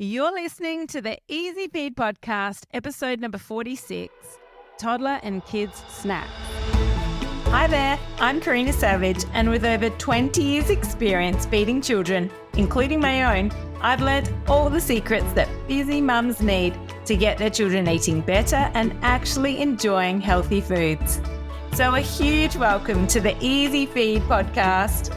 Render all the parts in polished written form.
You're listening to the Easy Feed Podcast, episode number 46, Toddler and Kids Snacks. Hi there, I'm 𝐊𝐿𝐿𝐲, and with over 20 years experience feeding children, including my own, I've learned all the secrets that busy mums need to get their children eating better and actually enjoying healthy foods. So a huge welcome to the Easy Feed Podcast.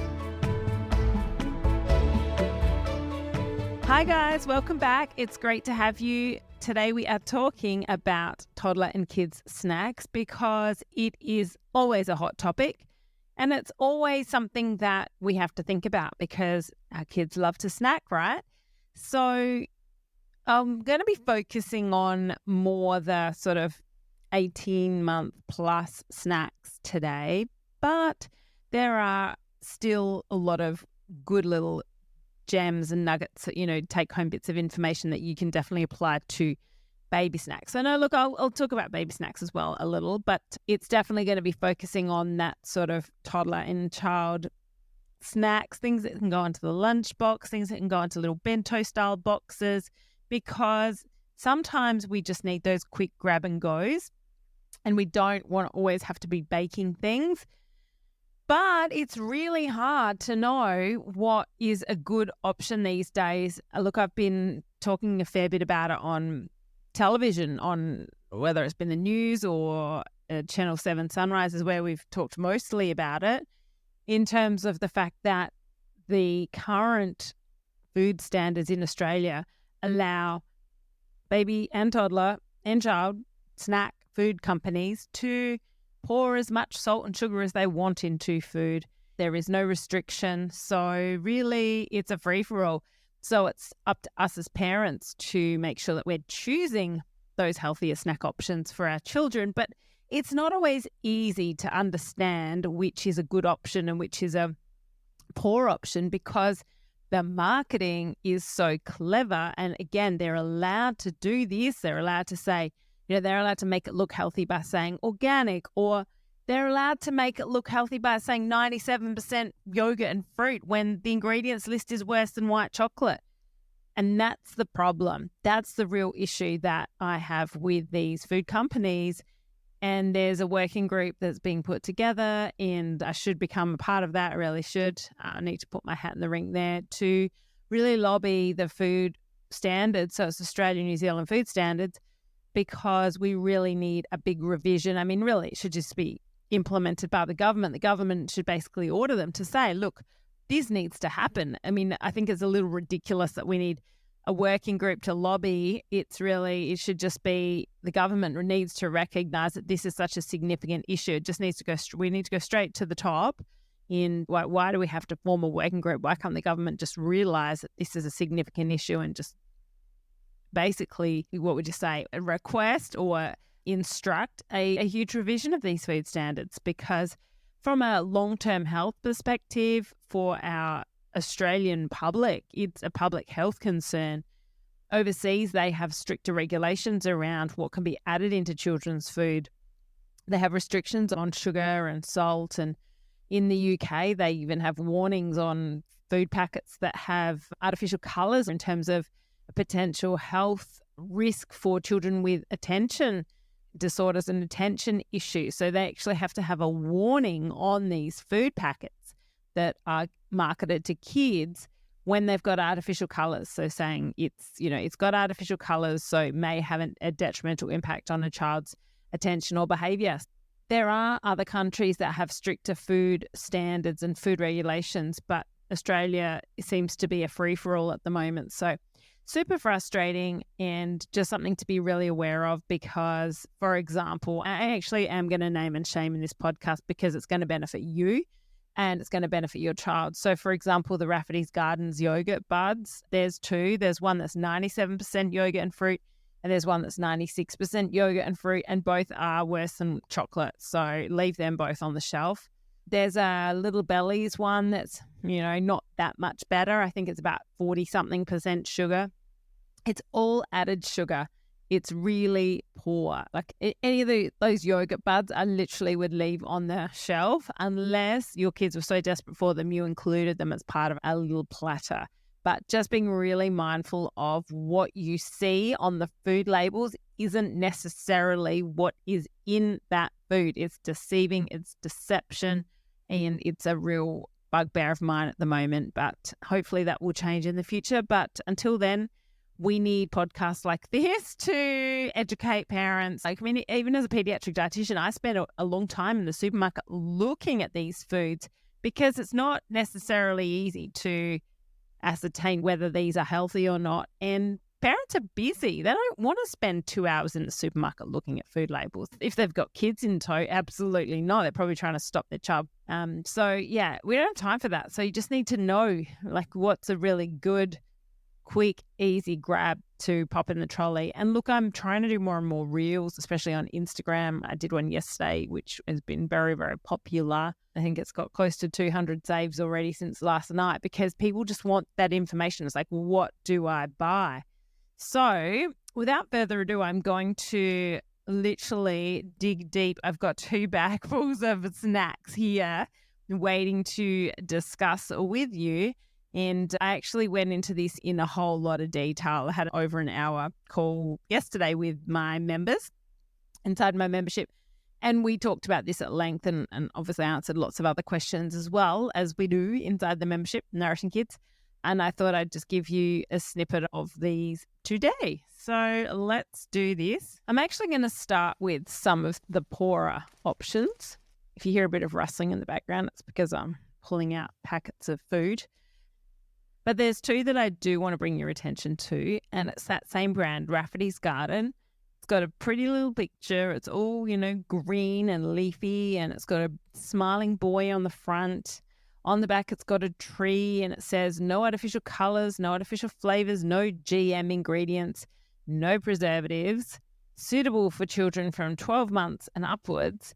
Hi guys, welcome back. It's great to have you. Today we are talking about toddler and kids snacks because it is always a hot topic and it's always something that we have to think about because our kids love to snack, right? So I'm going to be focusing on more the sort of 18-month plus snacks today, but there are still a lot of good little gems and nuggets, take-home bits of information that you can definitely apply to baby snacks. So no, look, I'll talk about baby snacks as well a little, but it's definitely going to be focusing on that sort of toddler and child snacks, things that can go into the lunchbox, things that can go into little bento-style boxes, because sometimes we just need those quick grab and goes and we don't want to always have to be baking things. But it's really hard to know what is a good option these days. Look, I've been talking a fair bit about it on television, on whether it's been the news or Channel 7 Sunrise is where we've talked mostly about it, in terms of the fact that the current food standards in Australia allow baby and toddler and child snack food companies to pour as much salt and sugar as they want into food. There is no restriction. So really it's a free-for-all. So it's up to us as parents to make sure that we're choosing those healthier snack options for our children. But it's not always easy to understand which is a good option and which is a poor option because the marketing is so clever. And again, they're allowed to do this. They're allowed to say, they're allowed to make it look healthy by saying organic, or they're allowed to make it look healthy by saying 97% yogurt and fruit when the ingredients list is worse than white chocolate. And that's the problem. That's the real issue that I have with these food companies. And there's a working group that's being put together, and I should become a part of that. I really should. I need to put my hat in the ring there to really lobby the food standards. So it's Australian, New Zealand food standards, because we really need a big revision. I mean, really, it should just be implemented by the government. The government should basically order them to say, look, this needs to happen. I mean, I think it's a little ridiculous that we need a working group to lobby. It should just be the government needs to recognise that this is such a significant issue. It just needs to we need to go straight to the top in why do we have to form a working group? Why can't the government just realise that this is a significant issue and just basically, what would you say, a request or instruct a huge revision of these food standards? Because from a long-term health perspective for our Australian public, it's a public health concern. Overseas, they have stricter regulations around what can be added into children's food. They have restrictions on sugar and salt. And in the UK, they even have warnings on food packets that have artificial colours in terms of a potential health risk for children with attention disorders and attention issues. So they actually have to have a warning on these food packets that are marketed to kids when they've got artificial colours. So saying it's got artificial colours, so it may have a detrimental impact on a child's attention or behaviour. There are other countries that have stricter food standards and food regulations, but Australia seems to be a free-for-all at the moment. So super frustrating and just something to be really aware of because, for example, I actually am going to name and shame in this podcast because it's going to benefit you and it's going to benefit your child. So, for example, the Rafferty's Gardens yogurt buds, there's two. There's one that's 97% yogurt and fruit and there's one that's 96% yogurt and fruit, and both are worse than chocolate. So leave them both on the shelf. There's a Little Bellies one that's, not that much better. I think it's about 40-something% sugar. It's all added sugar. It's really poor. Like any of those yogurt buds, I literally would leave on the shelf unless your kids were so desperate for them, you included them as part of a little platter. But just being really mindful of what you see on the food labels isn't necessarily what is in that food. It's deceiving, it's deception, and it's a real bugbear of mine at the moment. But hopefully that will change in the future. But until then, we need podcasts like this to educate parents. Like, I mean, even as a pediatric dietitian, I spent a long time in the supermarket looking at these foods because it's not necessarily easy to ascertain whether these are healthy or not. And parents are busy. They don't want to spend 2 hours in the supermarket looking at food labels. If they've got kids in tow, absolutely not. They're probably trying to stop their child. So yeah, we don't have time for that. So you just need to know like what's a really good, quick, easy grab to pop in the trolley. And look, I'm trying to do more and more reels, especially on Instagram. I did one yesterday, which has been very, very popular. I think it's got close to 200 saves already since last night because people just want that information. It's like, what do I buy? So without further ado, I'm going to literally dig deep. I've got 2 bagfuls of snacks here waiting to discuss with you. And I actually went into this in a whole lot of detail. I had over an hour call yesterday with my members inside my membership. And we talked about this at length and obviously answered lots of other questions as well as we do inside the membership, Nourishing Kids. And I thought I'd just give you a snippet of these today. So let's do this. I'm actually going to start with some of the poorer options. If you hear a bit of rustling in the background, it's because I'm pulling out packets of food. But there's 2 that I do want to bring your attention to, and it's that same brand, Rafferty's Garden. It's got a pretty little picture. It's all, green and leafy, and it's got a smiling boy on the front. On the back, it's got a tree, and it says no artificial colours, no artificial flavours, no GM ingredients, no preservatives, suitable for children from 12 months and upwards.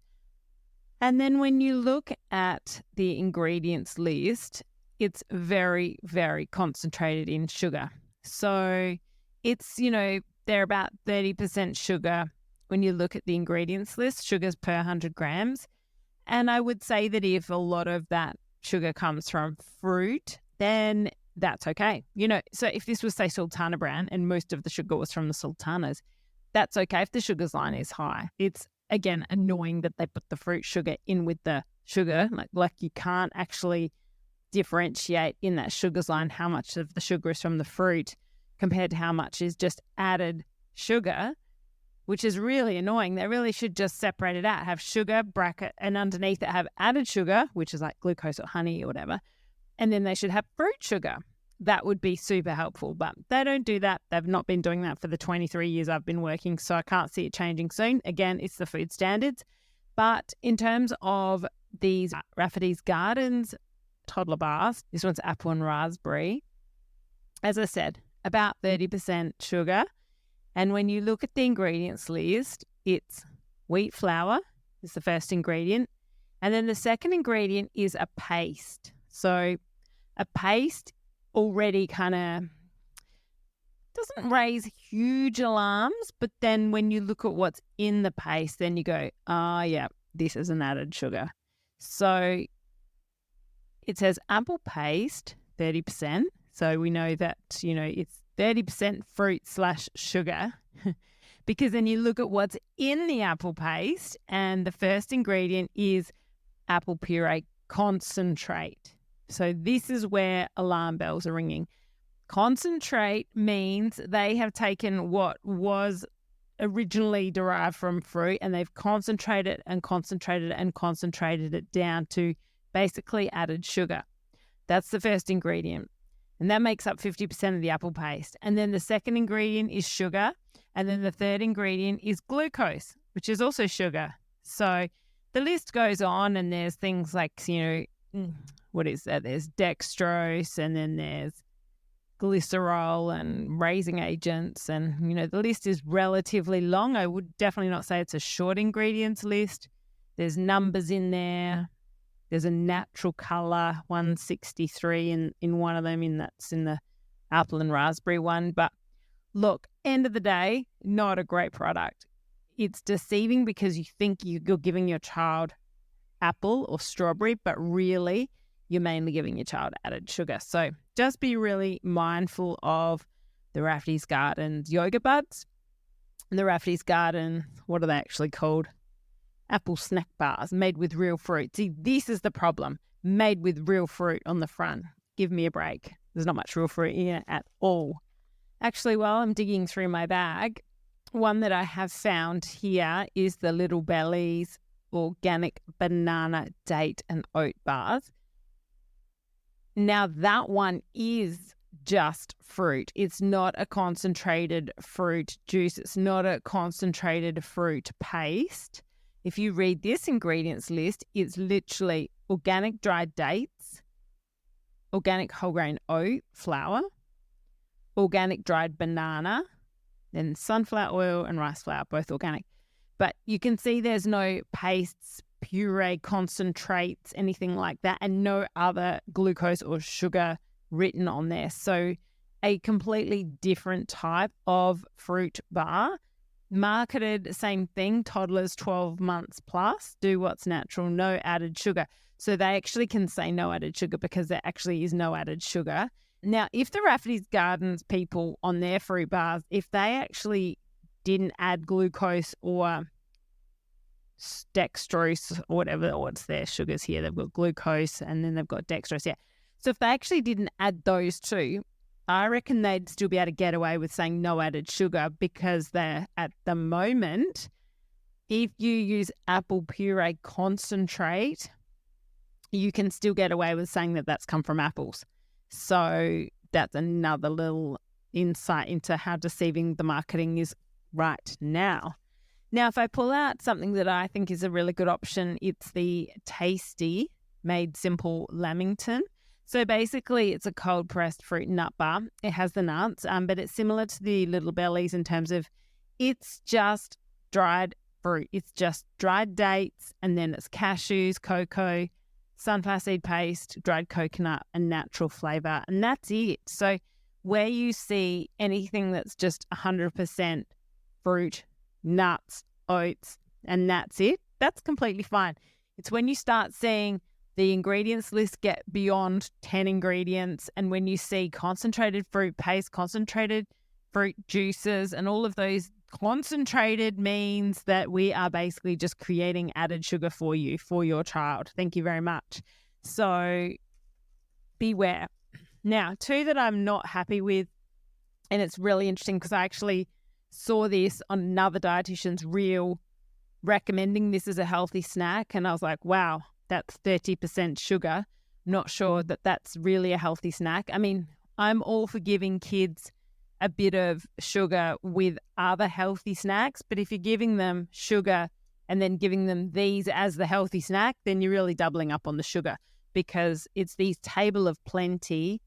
And then when you look at the ingredients list, it's very, very concentrated in sugar. So it's, they're about 30% sugar when you look at the ingredients list, sugars per 100 grams. And I would say that if a lot of that sugar comes from fruit, then that's okay. So if this was, say, Sultana brand and most of the sugar was from the Sultanas, that's okay if the sugar's line is high. It's, again, annoying that they put the fruit sugar in with the sugar. Like you can't actually differentiate in that sugars line how much of the sugar is from the fruit compared to how much is just added sugar, which is really annoying. They really should just separate it out, have sugar bracket, and underneath it have added sugar, which is like glucose or honey or whatever, and then they should have fruit sugar. That would be super helpful, but they don't do that. They've not been doing that for the 23 years I've been working, so I can't see it changing soon. Again, it's the food standards. But in terms of these Rafferty's Gardens toddler bars, this one's apple and raspberry. As I said, about 30% sugar. And when you look at the ingredients list, it's wheat flour is the first ingredient. And then the second ingredient is a paste. So a paste already kind of doesn't raise huge alarms, but then when you look at what's in the paste, then you go, oh yeah, this is an added sugar. So it says apple paste, 30%. So we know that, it's 30% fruit/sugar because then you look at what's in the apple paste and the first ingredient is apple puree concentrate. So this is where alarm bells are ringing. Concentrate means they have taken what was originally derived from fruit and they've concentrated and concentrated and concentrated it down to basically added sugar. That's the first ingredient. And that makes up 50% of the apple paste. And then the second ingredient is sugar. And then the third ingredient is glucose, which is also sugar. So the list goes on and there's things like, what is that? There's dextrose and then there's glycerol and raising agents. And, the list is relatively long. I would definitely not say it's a short ingredients list. There's numbers in there. There's a natural colour, 163 in one of them, and that's in the apple and raspberry one. But look, end of the day, not a great product. It's deceiving because you think you're giving your child apple or strawberry, but really you're mainly giving your child added sugar. So just be really mindful of the �RAFFERTY'S yogurt buds and the �RAFFERTY'S, what are they actually called? Apple snack bars made with real fruit. See, this is the problem. Made with real fruit on the front. Give me a break. There's not much real fruit here at all. Actually, while I'm digging through my bag, one that I have found here is the Little Bellies organic banana, date and oat bars. Now that one is just fruit. It's not a concentrated fruit juice. It's not a concentrated fruit paste. If you read this ingredients list, it's literally organic dried dates, organic whole grain oat flour, organic dried banana, then sunflower oil and rice flour, both organic. But you can see there's no pastes, puree, concentrates, anything like that, and no other glucose or sugar written on there. So a completely different type of fruit bar. Marketed, same thing, toddlers 12 months plus, do what's natural, no added sugar. So they actually can say no added sugar because there actually is no added sugar. Now, if the Rafferty's Gardens people on their fruit bars, if they actually didn't add glucose or dextrose or what's their sugars here, they've got glucose and then they've got dextrose, yeah. So if they actually didn't add those two, I reckon they'd still be able to get away with saying no added sugar because they're at the moment, if you use apple puree concentrate, you can still get away with saying that that's come from apples. So that's another little insight into how deceiving the marketing is right now. Now, if I pull out something that I think is a really good option, it's the Tasty Made Simple Lamington. So basically, it's a cold pressed fruit nut bar. It has the nuts, but it's similar to the Little Bellies in terms of it's just dried fruit. It's just dried dates, and then it's cashews, cocoa, sunflower seed paste, dried coconut, and natural flavour, and that's it. So where you see anything that's just 100% fruit, nuts, oats, and that's it, that's completely fine. It's when you start seeing the ingredients list get beyond 10 ingredients, and when you see concentrated fruit paste, concentrated fruit juices, and all of those, concentrated means that we are basically just creating added sugar for you, for your child. Thank you very much. So beware. Now, two that I'm not happy with, and it's really interesting because I actually saw this on another dietitian's reel recommending this as a healthy snack, and I was like, wow, that's 30% sugar. Not sure that that's really a healthy snack. I mean, I'm all for giving kids a bit of sugar with other healthy snacks, but if you're giving them sugar and then giving them these as the healthy snack, then you're really doubling up on the sugar, because it's these Table of Plenty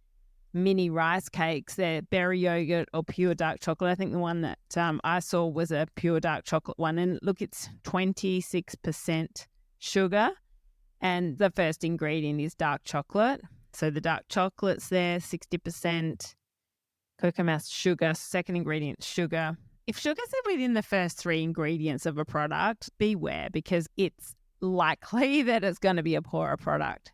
mini rice cakes. They're berry yogurt or pure dark chocolate. I think the one that I saw was a pure dark chocolate one, and look, it's 26% sugar. And the first ingredient is dark chocolate. So the dark chocolate's there, 60% cocoa mass sugar. Second ingredient, sugar. If sugar's within the first three ingredients of a product, beware, because it's likely that it's going to be a poorer product.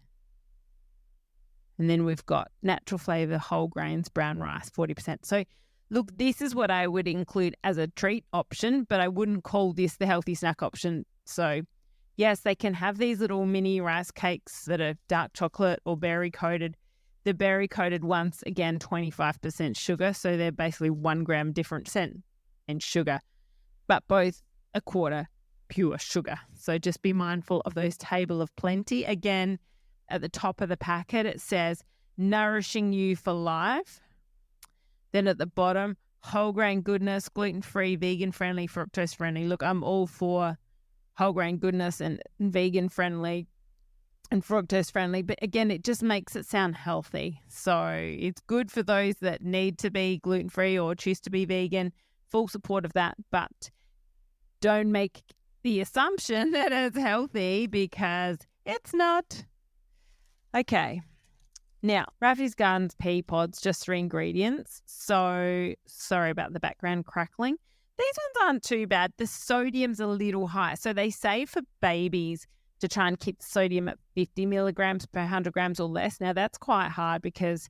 And then we've got natural flavour, whole grains, brown rice, 40%. So look, this is what I would include as a treat option, but I wouldn't call this the healthy snack option. So yes, they can have these little mini rice cakes that are dark chocolate or berry coated. The berry coated ones, again, 25% sugar. So they're basically 1 gram difference in sugar, but both a quarter pure sugar. So just be mindful of those Table of Plenty. Again, at the top of the packet, it says nourishing you for life. Then at the bottom, whole grain goodness, gluten-free, vegan-friendly, fructose-friendly. Look, I'm all for whole grain goodness and vegan friendly and fructose friendly, but again, it just makes it sound healthy. So it's good for those that need to be gluten free or choose to be vegan. Full support of that, but don't make the assumption that it's healthy, because it's not. Okay, now Rafferty's Gardens pea pods, just 3 ingredients. So sorry about the background crackling. These ones aren't too bad. The sodium's a little high. So they say for babies to try and keep sodium at 50 milligrams per 100 grams or less. Now, that's quite hard because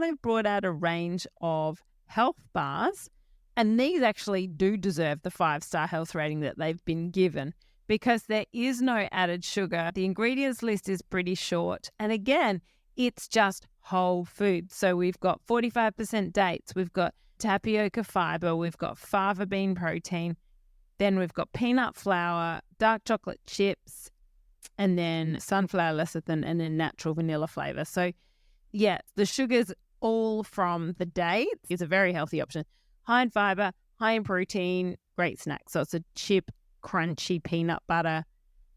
they've brought out a range of health bars, and these actually do deserve the 5-star health rating that they've been given because there is no added sugar. The ingredients list is pretty short. And again, it's just whole food. So we've got 45% dates, we've got tapioca fiber, we've got fava bean protein, then we've got peanut flour, dark chocolate chips, and then sunflower lecithin, and then natural vanilla flavor. So yeah, the sugar's all from the dates. It's a very healthy option. High in fiber, high in protein, great snack. So it's a chip, crunchy peanut butter,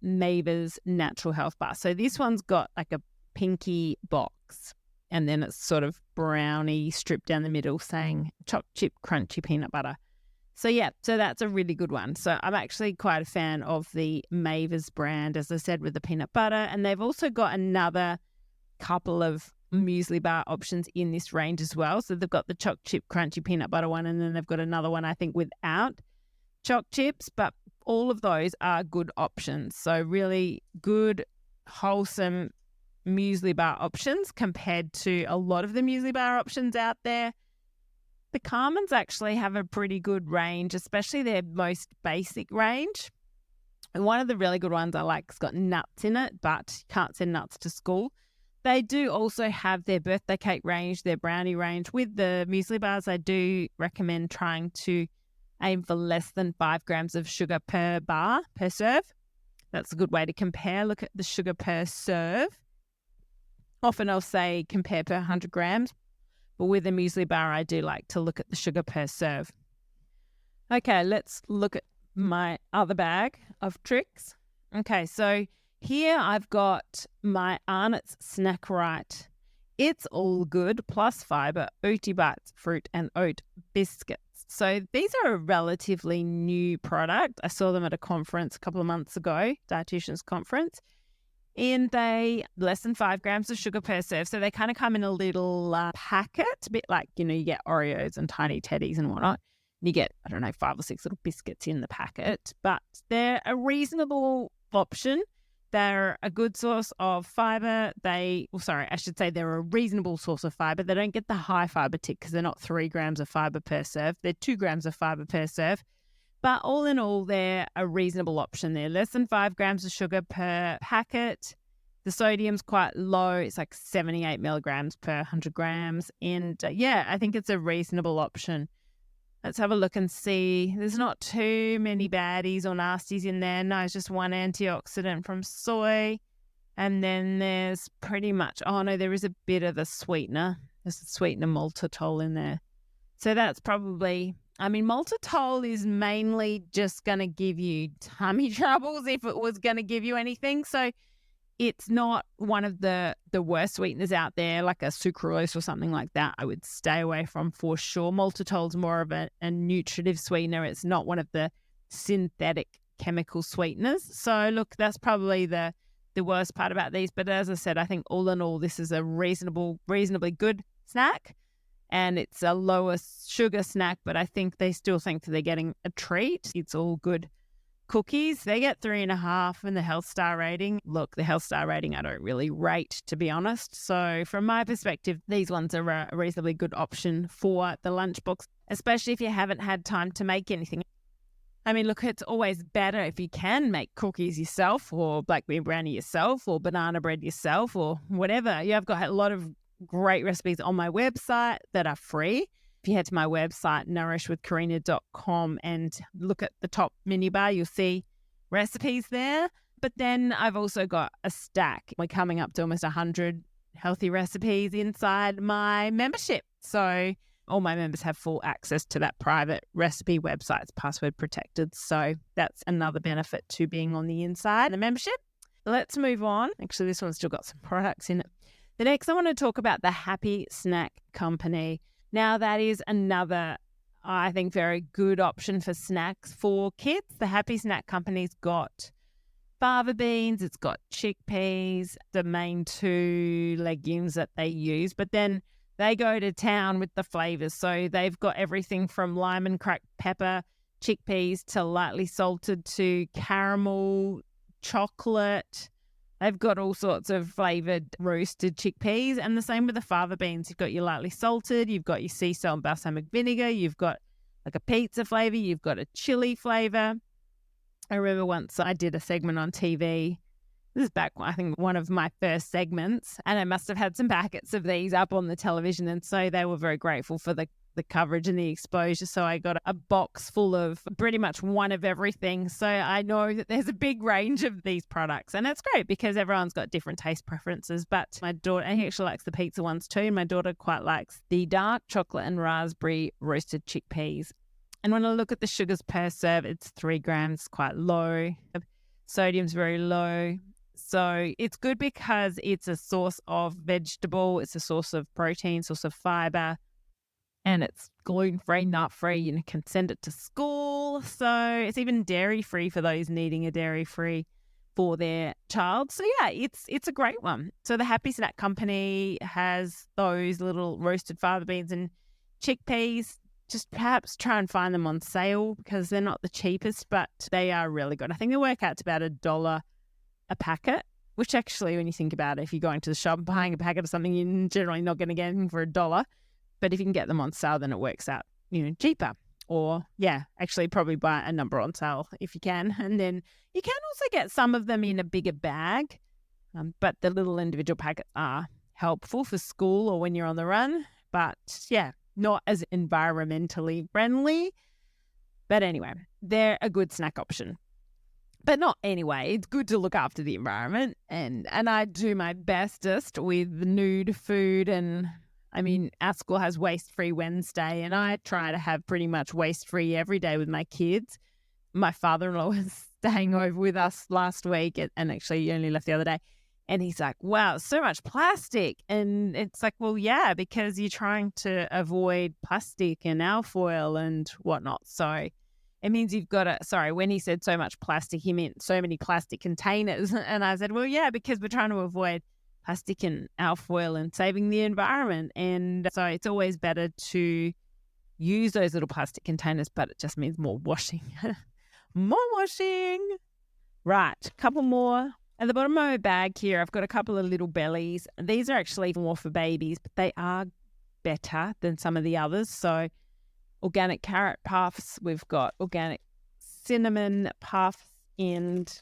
Mavis natural health bar. So this one's got like a pinky box, and then it's sort of brownie stripped down the middle saying chopped chip crunchy peanut butter. So yeah, so that's a really good one. So I'm actually quite a fan of the Mavis brand, as I said, with the peanut butter. And they've also got another couple of muesli bar options in this range as well. So they've got the choc chip crunchy peanut butter one, and then they've got another one, I think, without choc chips. But all of those are good options. So really good, wholesome muesli bar options compared to a lot of the muesli bar options out there. The 𝐷𝐼𝐬𝐼𝐻s actually have a pretty good range, especially their most basic range. And one of the really good ones I like has got nuts in it, but you can't send nuts to school. They do also have their birthday cake range, their brownie range. With the muesli bars, I do recommend trying to aim for less than 5 grams of sugar per bar, per serve. That's a good way to compare. Look at the sugar per serve. Often I'll say compare per 100 grams. But with a muesli bar, I do like to look at the sugar per serve. Okay, let's look at my other bag of tricks. Okay, so here I've got my �R𝐚𝐼𝐻s Snack Right. It's all good, plus fiber, Oaty Bites, fruit and oat biscuits. So these are a relatively new product. I saw them at a conference a couple of months ago, dietitians conference. And they less than 5 grams of sugar per serve. So they kind of come in a little packet, a bit like, you get Oreos and tiny teddies and whatnot. And you get, 5 or 6 little biscuits in the packet. But they're a reasonable option. They're a good source of fiber. I should say they're a reasonable source of fiber. They don't get the high fiber tick because they're not 3 grams of fiber per serve. They're 2 grams of fiber per serve. But all in all, they're a reasonable option. They're less than 5 grams of sugar per packet. The sodium's quite low. It's like 78 milligrams per 100 grams. And I think it's a reasonable option. Let's have a look and see. There's not too many baddies or nasties in there. No, it's just one antioxidant from soy. And then there's pretty much, there is a bit of a sweetener. There's a sweetener maltitol in there. So that's probably, maltitol is mainly just going to give you tummy troubles if it was going to give you anything. So it's not one of the worst sweeteners out there, like a sucralose or something like that. I would stay away from for sure. Maltitol is more of a nutritive sweetener. It's not one of the synthetic chemical sweeteners. So look, that's probably the worst part about these. But as I said, I think all in all, this is a reasonably good snack. And it's a lower sugar snack, but I think they still think that they're getting a treat. It's all good. Cookies, they get 3.5 in the health star rating. Look, the health star rating I don't really rate, to be honest. So from my perspective, these ones are a reasonably good option for the lunchbox, especially if you haven't had time to make anything. Look, it's always better if you can make cookies yourself or black bean brownie yourself or banana bread yourself or whatever. I've got a lot of great recipes on my website that are free. If you head to my website, nourishwithkarina.com, and look at the top menu bar, you'll see recipes there. But then I've also got a stack. We're coming up to almost 100 healthy recipes inside my membership. So all my members have full access to that private recipe website. It's password protected. So that's another benefit to being on the inside, the membership. Let's move on. Actually, this one's still got some products in it. The next, I want to talk about the Happy Snack Company. Now, that is another, I think, very good option for snacks for kids. The Happy Snack Company's got fava beans, it's got chickpeas, the main 2 legumes that they use, but then they go to town with the flavors. So they've got everything from lime and cracked pepper, chickpeas, to lightly salted, to caramel, chocolate. They've got all sorts of flavored roasted chickpeas, and the same with the fava beans. You've got your lightly salted, you've got your sea salt and balsamic vinegar, you've got like a pizza flavor, you've got a chili flavor. I remember once I did a segment on TV. This is back, I think, one of my first segments, and I must have had some packets of these up on the television, and so they were very grateful for the coverage and the exposure. So I got a box full of pretty much one of everything. So I know that there's a big range of these products, and it's great because everyone's got different taste preferences. But my daughter, and he actually likes the pizza ones too. My daughter quite likes the dark chocolate and raspberry roasted chickpeas. And when I look at the sugars per serve, it's 3 grams, quite low. Sodium's very low. So it's good because it's a source of vegetable, it's a source of protein, source of fiber, and it's gluten-free, nut-free. You can send it to school. So it's even dairy-free for those needing a dairy-free for their child. So yeah, it's a great one. So the Happy Snack Company has those little roasted fava beans and chickpeas. Just perhaps try and find them on sale because they're not the cheapest, but they are really good. I think they work out to about $1 a packet, which actually, when you think about it, if you're going to the shop buying a packet of something, you're generally not going to get anything for $1. But if you can get them on sale, then it works out, cheaper. Or, actually probably buy a number on sale if you can. And then you can also get some of them in a bigger bag. But the little individual packets are helpful for school or when you're on the run. But, not as environmentally friendly. But anyway, they're a good snack option. But not anyway. It's good to look after the environment. And I do my bestest with nude food. And our school has Waste-Free Wednesday, and I try to have pretty much waste-free every day with my kids. My father-in-law was staying over with us last week, and actually he only left the other day. And he's like, wow, so much plastic. And it's like, well, yeah, because you're trying to avoid plastic and alfoil and whatnot. So it means you've got to, when he said so much plastic, he meant so many plastic containers. And I said, well, yeah, because we're trying to avoid plastic and alfoil and saving the environment. And so it's always better to use those little plastic containers, but it just means more washing. More washing. Right, a couple more. At the bottom of my bag here, I've got a couple of little bellies. These are actually more for babies, but they are better than some of the others. So organic carrot puffs, we've got organic cinnamon puffs and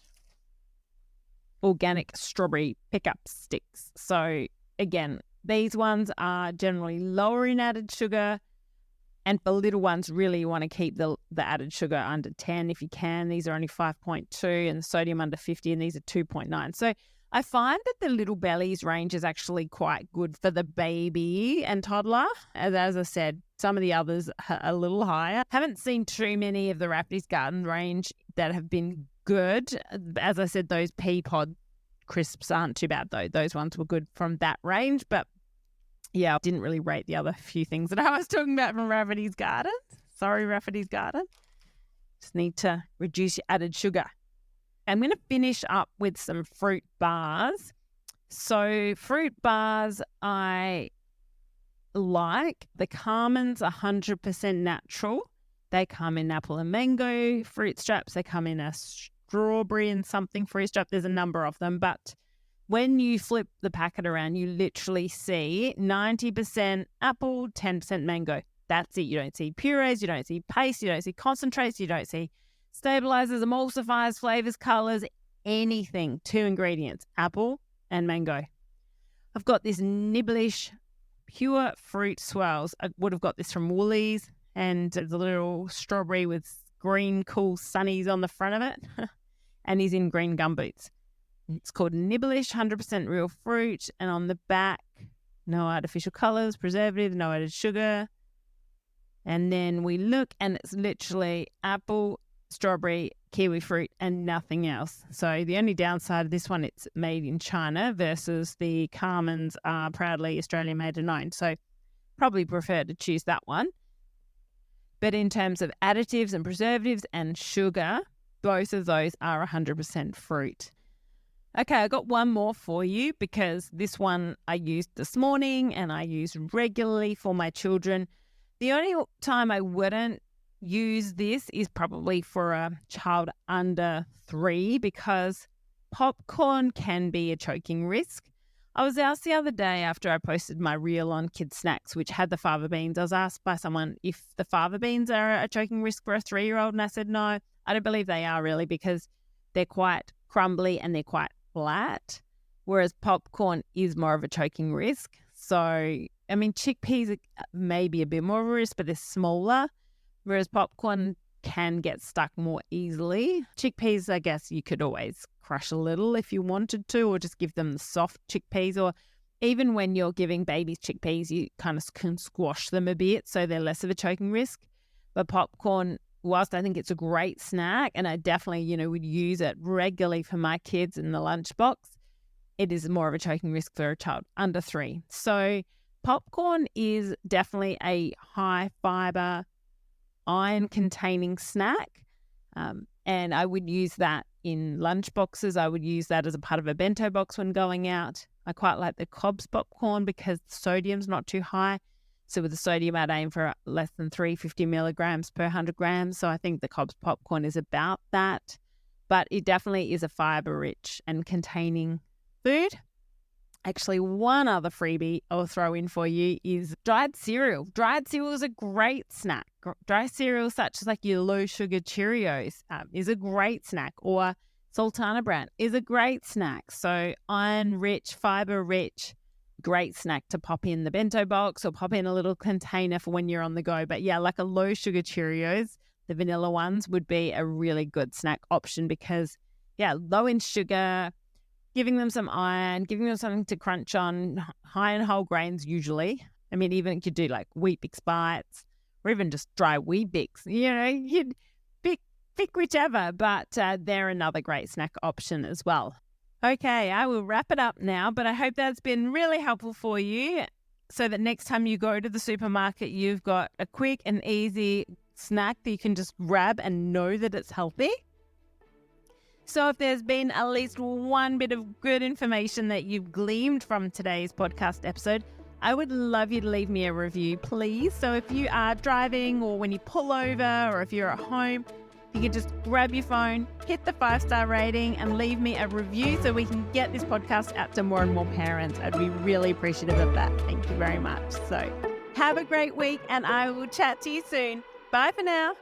organic strawberry pickup sticks. So again, these ones are generally lower in added sugar. And for little ones, really you want to keep the added sugar under 10 if you can. These are only 5.2 and the sodium under 50, and these are 2.9. So I find that the Little Bellies range is actually quite good for the baby and toddler. As I said, some of the others are a little higher. Haven't seen too many of the Rafferty's Garden range that have been good. As I said, those pea pod crisps aren't too bad though. Those ones were good from that range, but yeah, I didn't really rate the other few things that I was talking about from Rafferty's Garden. Sorry, Rafferty's Garden. Just need to reduce your added sugar. I'm going to finish up with some fruit bars. So fruit bars, I like the 𝐿𝐿𝐼𝐻 100% natural. They come in apple and mango fruit straps. They come in a strawberry and something fruit strap. There's a number of them, but when you flip the packet around, you literally see 90% apple, 10% mango. That's it. You don't see purees, you don't see paste, you don't see concentrates, you don't see stabilizers, emulsifiers, flavors, colors, anything. 2 ingredients, apple and mango. I've got this Nibblish pure fruit swirls. I would have got this from Woolies, and there's a little strawberry with green cool sunnies on the front of it, and he's in green gumboots. It's called Nibblish, 100% real fruit, and on the back, no artificial colors, preservative, no added sugar. And then we look, and it's literally apple, strawberry, kiwi fruit, and nothing else. So the only downside of this one, it's made in China versus the 𝐿𝐼𝐻s are proudly Australian made and owned. So probably prefer to choose that one. But in terms of additives and preservatives and sugar, both of those are 100% fruit. Okay, I got one more for you because this one I used this morning and I use regularly for my children. The only time I wouldn't use this is probably for a child under 3 because popcorn can be a choking risk. I was asked the other day after I posted my reel on kids snacks, which had the fava beans. I was asked by someone if the fava beans are a choking risk for a 3-year-old, and I said no, I don't believe they are really because they're quite crumbly and they're quite flat, whereas popcorn is more of a choking risk. So, I mean, chickpeas may be a bit more of a risk, but they're smaller, whereas popcorn can get stuck more easily. Chickpeas, I guess you could always crush a little if you wanted to, or just give them the soft chickpeas, or even when you're giving babies chickpeas, you kind of can squash them a bit so they're less of a choking risk. But popcorn, whilst I think it's a great snack, and I definitely, would use it regularly for my kids in the lunchbox, it is more of a choking risk for a child under 3. So popcorn is definitely a high fiber, iron-containing snack, and I would use that in lunchboxes. I would use that as a part of a bento box when going out. I quite like the 𝐿𝐼𝐻's popcorn because the sodium's not too high. So with the sodium, I'd aim for less than 350 milligrams per 100 grams. So I think the 𝐿𝐼𝐻's popcorn is about that. But it definitely is a fiber-rich and containing food. Actually, one other freebie I'll throw in for you is dried cereal. Dried cereal is a great snack. Dry cereal such as like your low-sugar Cheerios is a great snack, or Sultana brand is a great snack. So iron-rich, fiber-rich, great snack to pop in the bento box or pop in a little container for when you're on the go. But yeah, like a low sugar Cheerios, the vanilla ones would be a really good snack option because low in sugar, giving them some iron, giving them something to crunch on, high in whole grains usually. I mean, even you could do like Wheat Bix bites or even just dry Wheat Bix, you'd pick whichever, but they're another great snack option as well. Okay, I will wrap it up now, but I hope that's been really helpful for you so that next time you go to the supermarket, you've got a quick and easy snack that you can just grab and know that it's healthy. So if there's been at least one bit of good information that you've gleaned from today's podcast episode, I would love you to leave me a review, please. So if you are driving or when you pull over or if you're at home, you could just grab your phone, hit the 5-star rating and leave me a review so we can get this podcast out to more and more parents. I'd be really appreciative of that. Thank you very much. So have a great week and I will chat to you soon. Bye for now.